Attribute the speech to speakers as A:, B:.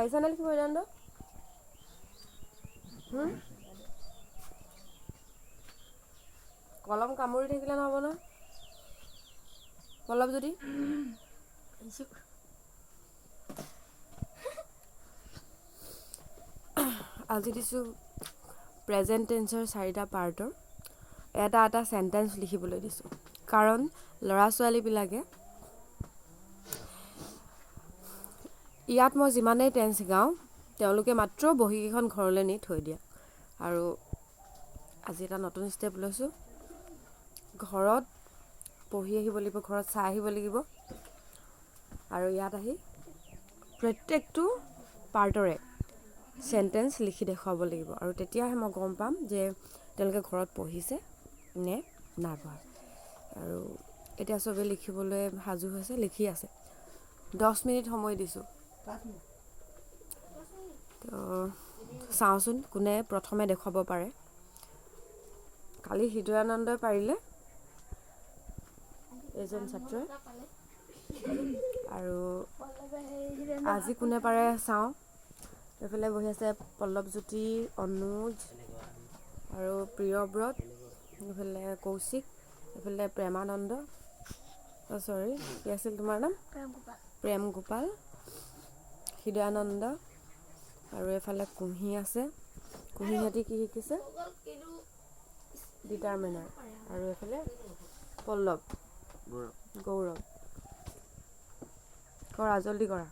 A: পাৰিছা নে লিখিব জানো? কলম কামুৰি থাকিলে নহ'ব ন? পল্লৱ জ্যোতি আজি দিছোঁ প্ৰেজেণ্ট টেন্সৰ 4টা পাৰ্টৰ এটা চেণ্টেন্স লিখিবলৈ দিছোঁ। কাৰণ ল'ৰা ছোৱালীবিলাকে ইয়াত মই যিমানেই টেন্স শিকাওঁ তেওঁলোকে মাত্ৰ বহীকেইখন ঘৰলৈ নি থৈ দিয়ে। আৰু আজি এটা নতুন ষ্টেপ লৈছোঁ। ঘৰত পঢ়ি আহিব লাগিব, ঘৰত চাই আহিব লাগিব। আৰু ইয়াত আহি প্ৰত্যেকটো পাৰ্টৰে চেণ্টেন্স লিখি দেখুৱাব লাগিব। আৰু তেতিয়াহে মই গম পাম যে তেওঁলোকে ঘৰত পঢ়িছে নে নাই পঢ়া। আৰু এতিয়া চবেই লিখিবলৈ সাজু হৈছে, লিখি আছে। 10 মিনিট সময় দিছোঁ। তো চাওঁচোন কোনে প্ৰথমে দেখুৱাব পাৰে। কালি হৃদয়ানন্দই পাৰিলে, এজন ছাত্ৰই। আৰু আজি কোনে পাৰে চাওঁ। এইফালে বহি আছে পল্লৱজ্যোতি, অনুজ আৰু প্ৰিয়ব্ৰত, এইফালে কৌশিক, এইফালে প্ৰেমানন্দ, কি আছিল তোমাৰ নাম? প্ৰেম গোপাল, হৃদয়ানন্দ, আৰু এইফালে কুঁহি আছে। কুঁহিহঁতি কি শিকিছে? ডিটাৰমিনাৰ। আৰু এইফালে পল্লৱ, গৌৰৱ। কৰা জল্দি কৰা।